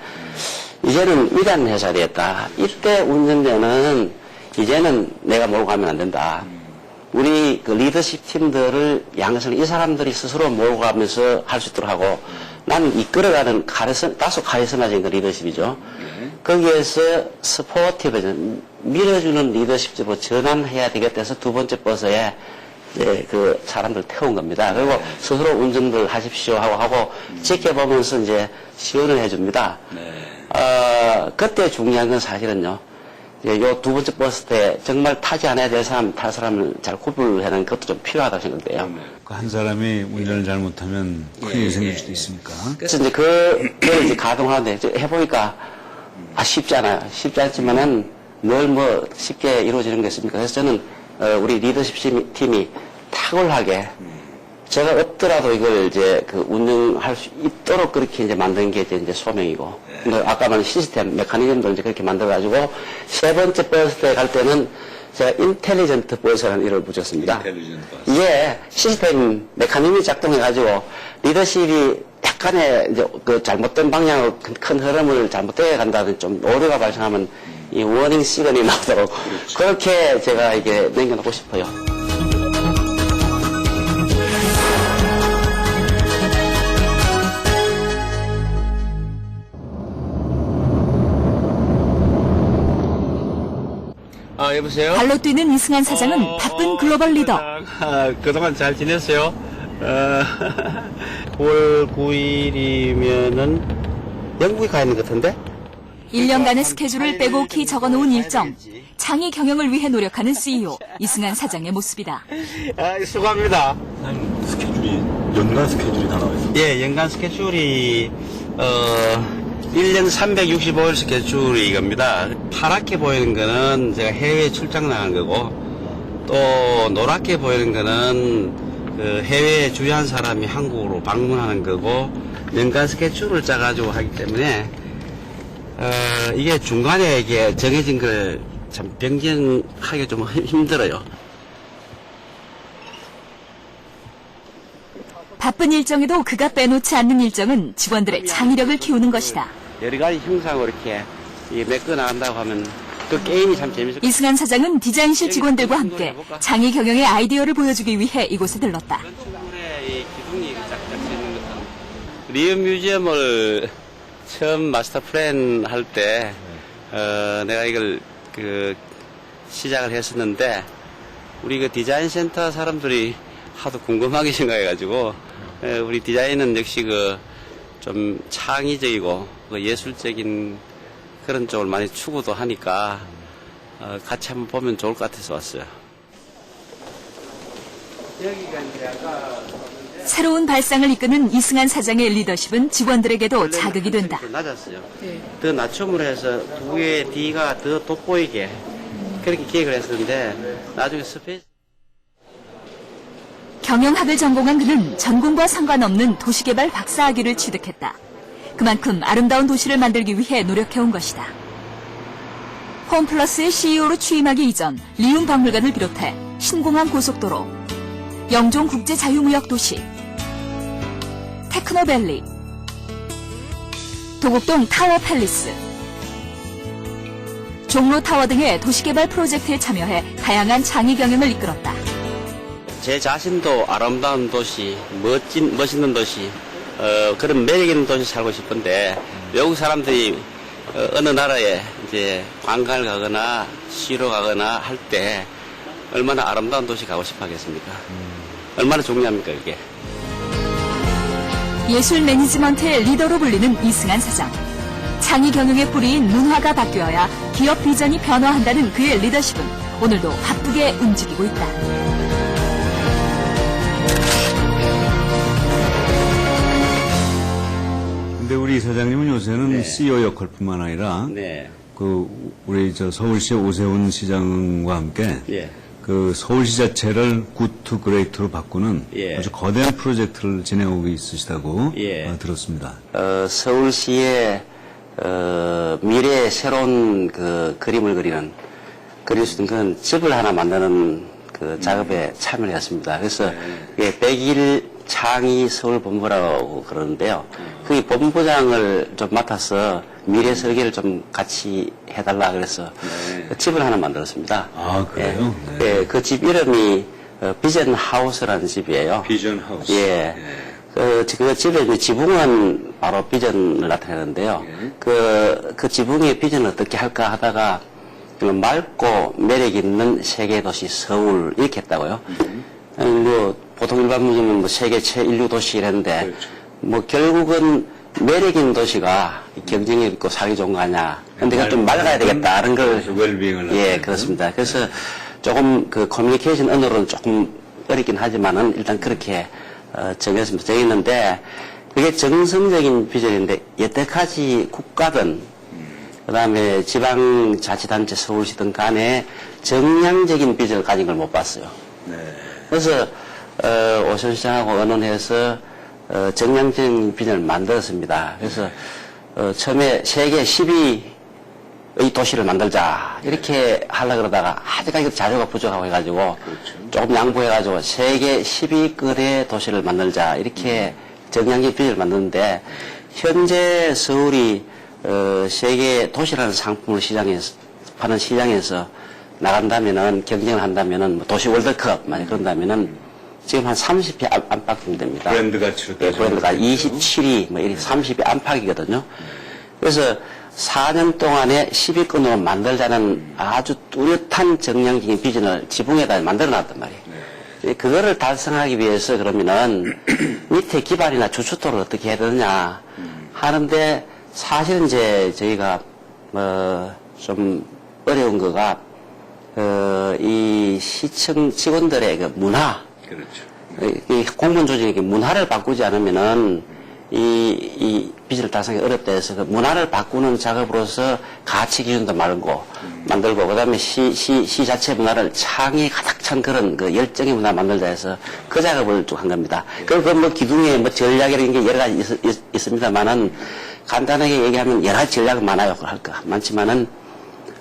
Speaker 5: 이제는 위대한 회사가 되었다. 이때 운전대는 이제는 내가 몰고 가면 안 된다. 우리 그 리더십 팀들을 양성, 이 사람들이 스스로 몰고 가면서 할 수 있도록 하고 나는 이끌어가는 다소 카리스마적인 그 리더십이죠. 거기에서 스포티브, 밀어주는 리더십으로 전환해야 되겠다 해서 두 번째 버스에 이제 그 사람들 태운 겁니다. 그리고 스스로 운전들 하십시오 하고 지켜보면서 이제 지원을 해줍니다. 그때 중요한 건 사실은요. 요 두 번째 버스 때 정말 타지 않아야 될 사람, 탈 사람을 잘 구분하는 것도 좀 필요하다고 생각돼요.
Speaker 2: 한 사람이 운전을 잘못하면 큰일이 생길 수도 있으니까.
Speaker 5: 그래서 이제 그걸 이제 가동하는데 해보니까 쉽지 않아요. 쉽지 않지만은 늘 뭐 쉽게 이루어지는 게 있습니까? 그래서 저는 우리 리더십 팀이 탁월하게 제가 없더라도 이걸 이제 그 운영할 수 있도록 그렇게 이제 만든 게 이제 소명이고. 근데 아까 말한 시스템, 메커니즘도 이제 그렇게 만들어가지고 세 번째 버스 때 갈 때는 제가 인텔리전트 버스라는 이름을 붙였습니다. 이게 시스템 메커니즘이 작동해가지고 리더십이 약간의 이제 그 잘못된 방향으로 큰 흐름을 잘못되게 간다든지 좀 오류가 발생하면 이 워닝 시그널이 나오도록 그렇게 제가 이게 남겨놓고 싶어요.
Speaker 7: 여보세요?
Speaker 1: 발로 뛰는 이승환 사장은 바쁜 글로벌 리더.
Speaker 7: 그동안 잘 지냈어요? 9월 9일이면은
Speaker 5: 영국에 가 있는 것 같은데?
Speaker 1: 1년간의 스케줄을 빼곡히 적어놓은 일정. 장이 경영을 위해 노력하는 CEO 이승환 사장의 모습이다.
Speaker 7: 수고합니다.
Speaker 9: 스케줄이, 연간 스케줄이 다 나와 있어요.
Speaker 7: 예, 연간 스케줄이,
Speaker 5: 1년 365일 스케줄이 이겁니다. 파랗게 보이는 거는 제가 해외에 출장 나간 거고, 또 노랗게 보이는 거는 그 해외에 주요한 사람이 한국으로 방문하는 거고, 연간 스케줄을 짜가지고 하기 때문에, 이게 중간에 이게 정해진 걸 참 변경하기 좀 힘들어요.
Speaker 1: 바쁜 일정에도 그가 빼놓지 않는 일정은 직원들의 창의력을 키우는 것이다.
Speaker 5: 여러 가지 형상으로 이렇게 메꿔 나간다고 하면 그 게임이 참 재밌을 것 같아요.
Speaker 1: 이승환 사장은 디자인실 직원들과 함께 창의 경영의 아이디어를 보여주기 위해 이곳에 들렀다.
Speaker 5: 이 기둥이 짝짝 있는 것처럼. 리움 뮤지엄을 처음 마스터 플랜 할 때, 내가 이걸 시작을 했었는데, 우리 그 디자인 센터 사람들이 하도 궁금하게 생각해가지고, 우리 디자인은 역시 좀 창의적이고 예술적인 그런 쪽을 많이 추구도 하니까, 같이 한번 보면 좋을 것 같아서 왔어요. 여기가 이제 아까
Speaker 1: 새로운 발상을 이끄는 이승환 사장의 리더십은 직원들에게도 자극이 된다.
Speaker 5: 낮았어요. 더 낮춤으로 해서 두 개의 D가 더 돋보이게 그렇게 기획을 했었는데 나중에 스페이스
Speaker 1: 경영학을 전공한 그는 전공과 상관없는 도시개발 박사학위를 취득했다. 그만큼 아름다운 도시를 만들기 위해 노력해온 것이다. 홈플러스의 CEO로 취임하기 이전 리움 박물관을 비롯해 신공항 고속도로, 영종 국제자유무역도시, 테크노밸리, 도곡동 타워팰리스, 종로타워 등의 도시개발 프로젝트에 참여해 다양한 창의 경영을 이끌었다.
Speaker 5: 제 자신도 아름다운 도시, 멋있는 도시, 그런 매력 있는 도시 살고 싶은데 외국 사람들이 어느 나라에 이제 관광을 가거나 쉬러 가거나 할 때 얼마나 아름다운 도시 가고 싶어 하겠습니까? 얼마나 중요합니까, 그게?
Speaker 1: 예술 매니지먼트의 리더로 불리는 이승환 사장. 창의 경영의 뿌리인 문화가 바뀌어야 기업 비전이 변화한다는 그의 리더십은 오늘도 바쁘게 움직이고 있다.
Speaker 2: 근데 우리 이사장님은 요새는
Speaker 5: 네.
Speaker 2: CEO 역할뿐만 아니라
Speaker 5: 네.
Speaker 2: 우리 서울시 오세훈 시장과 함께
Speaker 5: 예.
Speaker 2: 서울시 자체를 굿투 그레이트로 바꾸는
Speaker 5: 예.
Speaker 2: 아주 거대한 프로젝트를 진행하고 있으시다고
Speaker 5: 예.
Speaker 2: 들었습니다.
Speaker 5: 서울시의 미래의 새로운 그림을 그릴 수 있는 그런 집을 하나 만드는 작업에 참여를 했습니다. 그래서 이게 100일 창의 서울본부라고 그러는데요. 그 본부장을 좀 맡아서 미래 설계를 좀 같이 해달라 그래서 그 집을 하나 만들었습니다.
Speaker 2: 아, 그래요?
Speaker 5: 예. 예, 그 집 이름이 비전 하우스라는 집이에요.
Speaker 2: 비전 하우스.
Speaker 5: 예. 그 집의 그 지붕은 바로 비전을 나타내는데요. 그 지붕의 비전을 어떻게 할까 하다가 맑고 매력 있는 세계 도시 서울 이렇게 했다고요. 보통 일반 문제는 세계 제1류 도시 이랬는데 결국은 매력 있는 도시가 경쟁력 있고 살기 좋은 거 아니야. 근데 그건 좀 맑아야 되겠다. 하는 걸.
Speaker 2: 웰빙을.
Speaker 5: 예, 그렇습니다. 그래서 조금 커뮤니케이션 언어로는 조금 어렵긴 하지만은 일단 그렇게 정했는데 그게 정성적인 비전인데 여태까지 국가든 그다음에 지방자치단체 서울시든 간에 정량적인 비전을 가진 걸 못 봤어요.
Speaker 2: 네.
Speaker 5: 그래서 오세훈 시장하고 의논해서 정량적인 비전을 만들었습니다. 그래서 처음에 세계 10위의 도시를 만들자 이렇게 하려고 그러다가 아직까지 자료가 부족하고 해가지고 조금 양보해가지고 세계 10위급의 도시를 만들자 이렇게 정량적인 비전을 만드는데 현재 서울이 세계 도시라는 상품을 파는 시장에서 나간다면은, 경쟁을 한다면은, 도시 월드컵, 만약 그런다면은, 지금 한 30위 안팎 됩니다.
Speaker 2: 브랜드 가치로
Speaker 5: 예, 브랜드가 27위, 이렇게 30위 안팎이거든요. 그래서 4년 동안에 10위권으로 만들자는 아주 뚜렷한 정량적인 비전을 지붕에다 만들어 놨단 말이에요. 그거를 달성하기 위해서 그러면은, 밑에 기반이나 주춧돌을 어떻게 해야 되느냐 하는데, 사실은 저희가, 좀 어려운 거가, 이 시청 직원들의 문화.
Speaker 2: 그렇죠.
Speaker 5: 이 공무원 조직의 문화를 바꾸지 않으면은, 이 비전을 달성하기 어렵다 해서 그 문화를 바꾸는 작업으로서 가치 기준도 만들고 그다음에 시 자체 문화를 창의에 가득 찬 그런 그 열정의 문화 만들자 해서 그 작업을 쭉 한 겁니다. 그리고 뭐 기둥에 뭐 전략이라는 게 여러 가지 있습니다만은 간단하게 얘기하면 여러 가지 전략은 많아요. 많지만은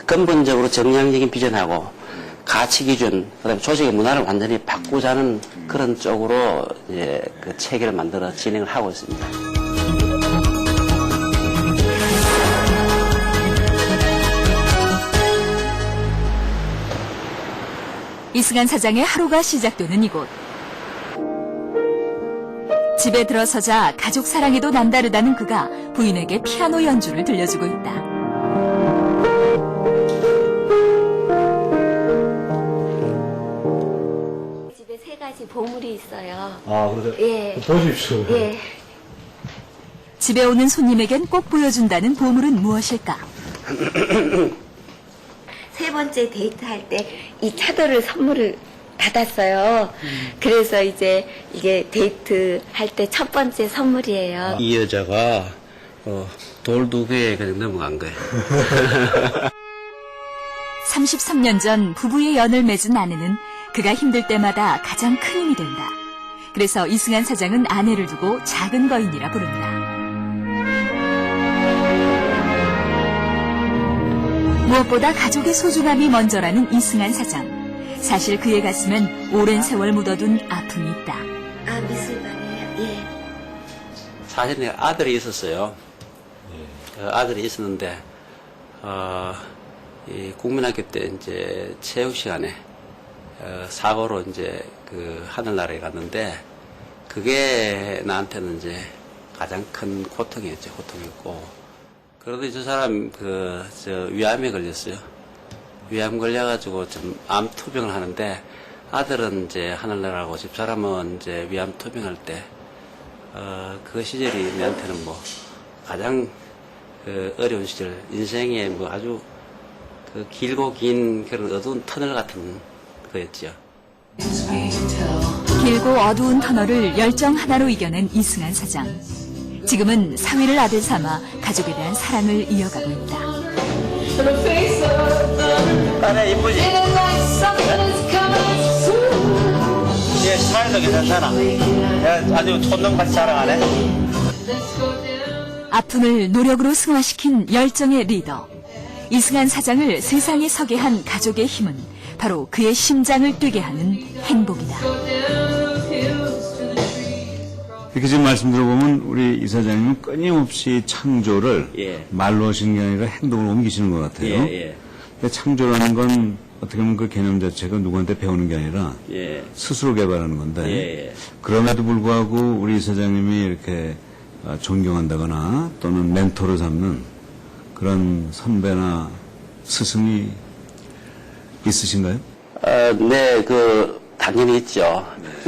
Speaker 5: 근본적으로 정량적인 비전하고 가치 기준, 그다음에 조직의 문화를 완전히 바꾸자는 그런 쪽으로 이제 그 체계를 만들어 진행을 하고 있습니다.
Speaker 1: 이승환 사장의 하루가 시작되는 이곳. 집에 들어서자 가족 사랑에도 남다르다는 그가 부인에게 피아노 연주를 들려주고 있다.
Speaker 10: 집에 3가지 보물이 있어요.
Speaker 4: 아, 그래서
Speaker 10: 예.
Speaker 4: 보십시오.
Speaker 10: 예.
Speaker 1: 집에 오는 손님에겐 꼭 보여준다는 보물은 무엇일까?
Speaker 10: 3번째 데이트할 때 이 차도를 선물을 받았어요. 그래서 이제 이게 데이트할 때 첫 번째 선물이에요.
Speaker 5: 이 여자가 돌 2개에 그냥 넘어간 거예요.
Speaker 1: 33년 전 부부의 연을 맺은 아내는 그가 힘들 때마다 가장 큰 힘이 된다. 그래서 이승환 사장은 아내를 두고 작은 거인이라 부른다. 무엇보다 가족의 소중함이 먼저라는 이승환 사장. 사실 그의 가슴엔 오랜 세월 묻어둔 아픔이 있다.
Speaker 10: 아, 미술관이에요. 예.
Speaker 5: 사실은 아들이 있었어요. 아들이 있었는데 이 국민학교 때 이제 체육 시간에 사고로 이제 그 하늘나라에 갔는데 그게 나한테는 이제 가장 큰 고통이었죠. 고통이었고. 그러더니 저 사람 위암에 걸렸어요. 위암 걸려가지고 좀 암 투병을 하는데 아들은 이제 하늘나라고 집사람은 이제 위암 투병할 때 그 시절이 내한테는 뭐 가장 어려운 시절, 인생의 뭐 아주 그 길고 긴 그런 어두운 터널 같은 거였죠.
Speaker 1: 길고 어두운 터널을 열정 하나로 이겨낸 이승환 사장. 지금은 사위를 아들 삼아 가족에 대한 사랑을 이어가고 있다.
Speaker 5: 딸애 이쁘지? 얘 스타일도 괜찮잖아. 아주 촌놈같이 자라가네.
Speaker 1: 아픔을 노력으로 승화시킨 열정의 리더. 이승환 사장을 세상에 서게 한 가족의 힘은 바로 그의 심장을 뛰게 하는 행복이다.
Speaker 2: 이렇게 지금 말씀 들어보면 우리 이사장님은 끊임없이 창조를 말로 하시는 게 아니라 행동으로 옮기시는 것 같아요. 근데 창조라는 건 어떻게 보면 그 개념 자체가 누구한테 배우는 게 아니라 스스로 개발하는 건데 그럼에도 불구하고 우리 이사장님이 이렇게 존경한다거나 또는 멘토로 삼는 그런 선배나 스승이 있으신가요?
Speaker 5: 네, 당연히 있죠.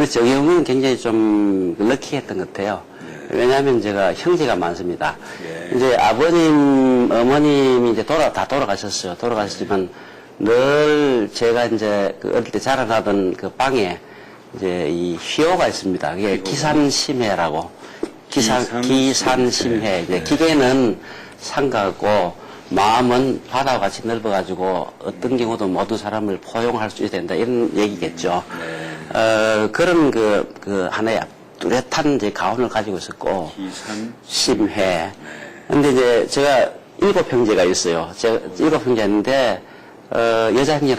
Speaker 5: 저 경우는 굉장히 좀 럭키했던 것 같아요. 왜냐하면 제가 형제가 많습니다. 이제 아버님, 어머님이 이제 다 돌아가셨어요. 돌아가셨지만 늘 제가 이제 어릴 때 자라나던 그 방에 이제 이 휘호가 있습니다. 그게 기산심해라고. 기산심해. 이제 기계는 상가고 마음은 바다와 같이 넓어가지고 어떤 경우도 모든 사람을 포용할 수 있어야 된다. 이런 얘기겠죠. 그런 하나의 뚜렷한 이제 가훈을 가지고 있었고. 심해. 근데 이제 제가 7형제가 있어요. 제가 7형제인데, 여자 형제는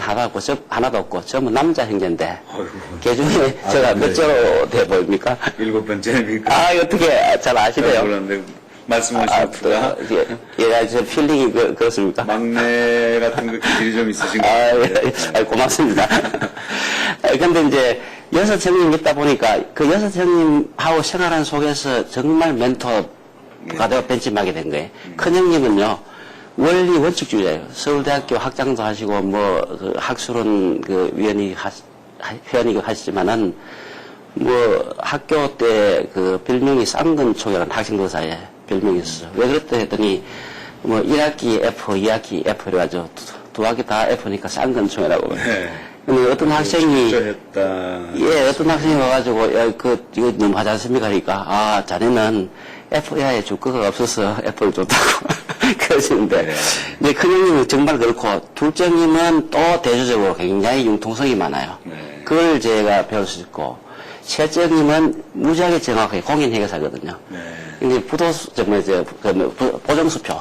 Speaker 5: 하나도 없고, 전부 남자 형제인데, 그 중에 제가 몇 자로 돼 보입니까?
Speaker 2: 7번째입니까?
Speaker 5: 아, 어떻게 잘 아시네요.
Speaker 2: 말씀하시니까
Speaker 5: 얘가 저 필링이 그렇습니까?
Speaker 2: 막내 같은 그 기질이 좀 있으신 것 같아요.
Speaker 5: 고맙습니다. 근데 이제 6형님 있다 보니까 그 6형님하고 생활하는 속에서 정말 멘토가 되어 벤치마게 된 거예요. 큰형님은요, 원리 원칙주의자예요. 서울대학교 학장도 하시고, 그 학술원 회원이고 하시지만은, 학교 때 별명이 쌍근총이라는 학생들 사이에 별명이 있었어요. 왜 그랬다 했더니, 1학기 F, 2학기 F 이래가지고, 두 학기 다 F니까 쌍근총이라고. 근데 어떤 학생이, 어떤 학생이 와가지고, 이거 너무 하지 않습니까? 그러니까, 자네는 FAI에 주가가 없어서 애플을 줬다고 그러시는데, 이제 큰형님은 정말 그렇고, 둘째 형님은 또 대조적으로 굉장히 융통성이 많아요. 그걸 제가 배울 수 있고, 셋째 형님은 무지하게 정확하게 공인회계사거든요. 근데 보정수표.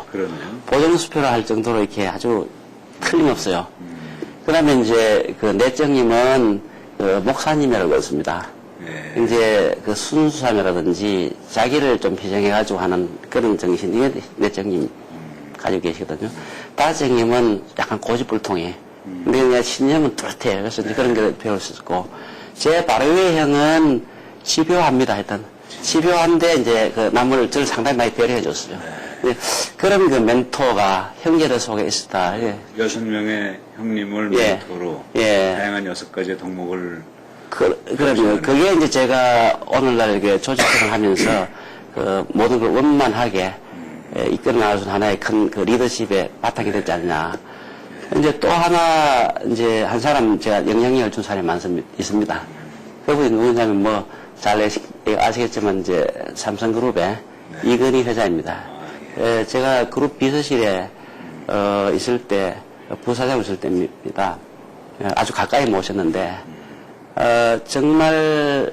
Speaker 5: 보정수표를 할 정도로 이렇게 아주 틀림없어요. 그 다음에 이제 그 넷째 형님은 그 목사님이라고 그렇습니다. 이제 그 순수함이라든지 자기를 좀 희생해가지고 하는 그런 정신, 이게 넷째 형님 가지고 계시거든요. 다섯째 형님은 약간 고집불통해. 근데 그냥 신념은 뚜렷해요. 그래서 이제 그런 걸 배울 수 있고, 제 바로 위의 형은 집요합니다. 하여튼 집요한데 이제 그 남을 저를 상당히 많이 배려해 줬어요. 그런 그 멘토가 형제들 속에 있었다.
Speaker 2: 6명의 형님을
Speaker 5: 예.
Speaker 2: 멘토로
Speaker 5: 예.
Speaker 2: 다양한 6가지의 덕목을
Speaker 5: 그럼요. 그게 이제 제가 오늘날 이렇게 조직생활 하면서 그 모든 걸 원만하게 이끌어 나갈 수 있는 하나의 큰 그 리더십의 바탕이 됐지 않냐. 이제 또 하나, 이제 한 사람 제가 영향력을 준 사람이 있습니다. 그분이 누구냐면 뭐, 잘 아시겠지만 이제 삼성그룹의 이건희 회장입니다. 제가 그룹 비서실에, 있을 때, 부사장으로 있을 때입니다. 아주 가까이 모셨는데, 정말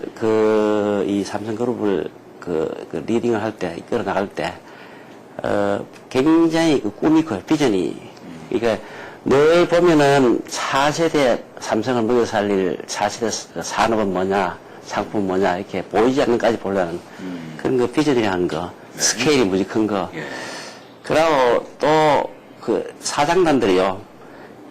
Speaker 5: 이 삼성그룹을 그 리딩을 할 때, 이끌어 나갈 때, 굉장히 그 꿈이 커요. 비전이. 그러니까 늘 보면은 4세대 삼성을 먹여 살릴 4세대 산업은 뭐냐, 상품은 뭐냐, 이렇게 보이지 않는 까지 보려는 그런 거 비전이라는 거, 스케일이 무지 큰 거. 그리고 또 그 사장단들이요,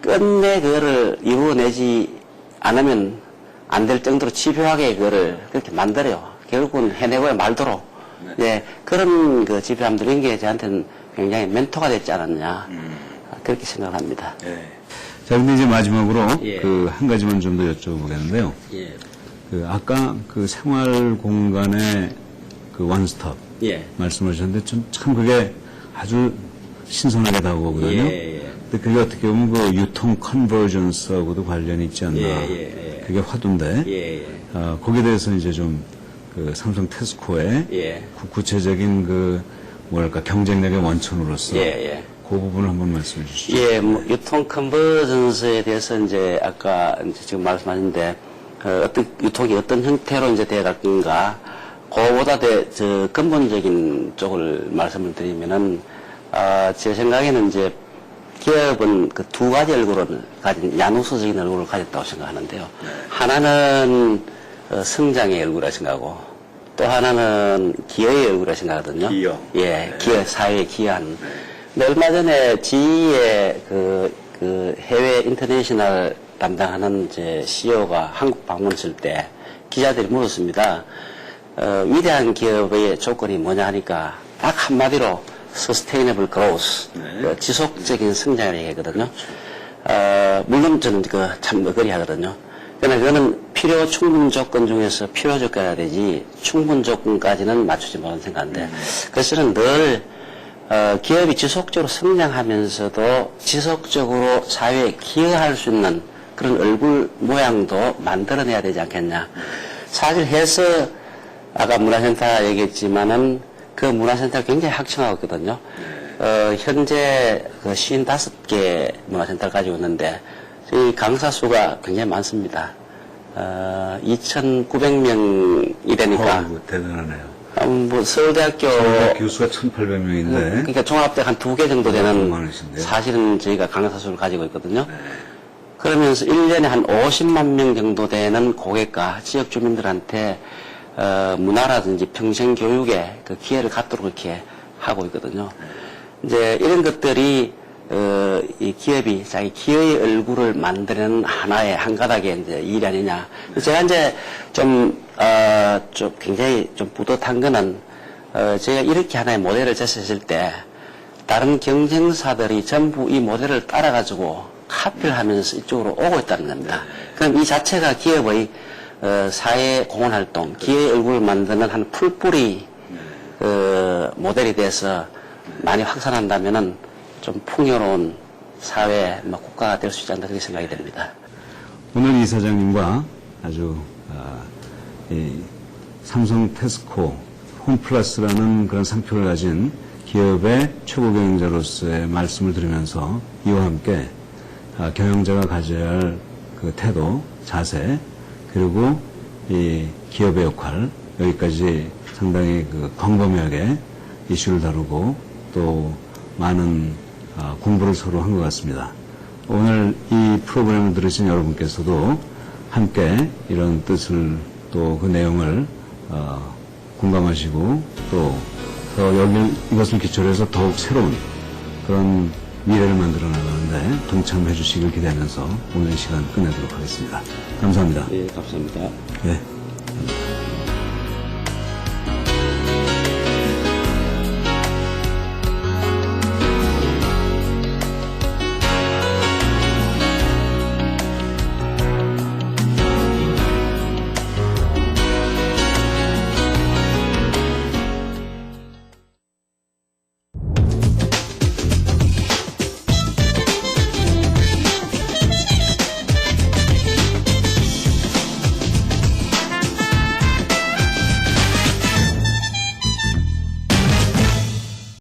Speaker 5: 끝내 그거를 이루어내지 않으면 안 될 정도로 집요하게 그거를 그렇게 만들어요. 결국은 해내고야 말도록. 예, 그런 그 집요함들인 게 저한테는 굉장히 멘토가 됐지 않았냐. 그렇게 생각을 합니다.
Speaker 2: 자, 근데 이제 마지막으로
Speaker 5: 예.
Speaker 2: 그 한 가지만 좀 더 여쭤보겠는데요.
Speaker 5: 예.
Speaker 2: 그 아까 그 생활 공간의 그 원스톱
Speaker 5: 예.
Speaker 2: 말씀하셨는데 참 그게 아주 신선하게 다가오거든요. 근데 그게 어떻게 보면 그 유통 컨버전스하고도 관련이 있지 않나. 그게 화두인데 거기에 대해서 이제 좀 그 삼성 테스코의 구체적인 그 뭐랄까 경쟁력의 원천으로서 그 부분을 한번 말씀해 주시죠.
Speaker 5: 예, 뭐, 유통 컨버전스에 대해서 이제 아까 이제 지금 말씀하셨는데, 어떤, 유통이 어떤 형태로 이제 되어갈 건가, 그보다 저 근본적인 쪽을 말씀을 드리면은, 제 생각에는 이제 기업은 그 두 가지 얼굴을 가진, 야누스적인 얼굴을 가졌다고 생각하는데요. 하나는 성장의 얼굴이라 생각하고, 또 하나는 기여의 얼굴이라 생각하거든요.
Speaker 2: 기여.
Speaker 5: 예, 기여, 사회에 기여하는. 근데 얼마 전에 지의 그 해외 인터내셔널 담당하는 이제 CEO가 한국 방문했을 때 기자들이 물었습니다. 위대한 기업의 조건이 뭐냐 하니까 딱 한마디로 sustainable growth, 지속적인 성장을 얘기하거든요. 물론 저는 참 어거리 하거든요. 그러나 그거는 필요 충분 조건 중에서 필요 조건이라 되지 충분 조건까지는 맞추지 못한 생각인데 그래서 저는 늘 기업이 지속적으로 성장하면서도 지속적으로 사회에 기여할 수 있는 그런 얼굴 모양도 만들어내야 되지 않겠냐. 사실 해서 아까 문화센터 얘기했지만은 그 문화센터가 굉장히 확충하고 있거든요. 현재 그 55개 문화센터를 가지고 있는데 이 강사 수가 굉장히 많습니다. 2,900명이 되니까.
Speaker 2: 대단하네요.
Speaker 5: 뭐 서울대학교
Speaker 2: 교수가 1,800명인데.
Speaker 5: 그러니까 종합대 한 2개 정도 되는
Speaker 2: 많으신데요?
Speaker 5: 사실은 저희가 강사 수를 가지고 있거든요. 그러면서 1년에 한 50만 명 정도 되는 고객과 지역 주민들한테 문화라든지 평생 교육에 그 기회를 갖도록 이렇게 하고 있거든요. 이제 이런 것들이 이 기업이 자기 기업의 얼굴을 만드는 하나의 한 가닥의 이제 일이 아니냐. 제가 이제 좀 굉장히 좀 뿌듯한 거는, 제가 이렇게 하나의 모델을 제시했을 때, 다른 경쟁사들이 전부 이 모델을 따라가지고 카피를 하면서 이쪽으로 오고 있다는 겁니다. 그럼 이 자체가 기업의 사회 공헌 활동, 기업의 얼굴을 만드는 한 풀뿌리 모델이 돼서 많이 확산한다면은 좀 풍요로운 사회, 국가가 될 수 있지 않나 그렇게 생각이 됩니다.
Speaker 2: 오늘 이사장님과 아주 이 삼성 테스코 홈플러스라는 그런 상표를 가진 기업의 최고 경영자로서의 말씀을 드리면서 이와 함께 경영자가 가져야 할 그 태도, 자세, 그리고 이 기업의 역할, 여기까지 상당히 그 광범위하게 이슈를 다루고 또 많은 공부를 서로 한 것 같습니다. 오늘 이 프로그램을 들으신 여러분께서도 함께 이런 뜻을 또 그 내용을 공감하시고 또 이것을 기초로 해서 더욱 새로운 그런 미래를 만들어 나가는데 동참해 주시길 기대하면서 오늘 시간 끝내도록 하겠습니다. 감사합니다.
Speaker 5: 예, 감사합니다.
Speaker 2: 네.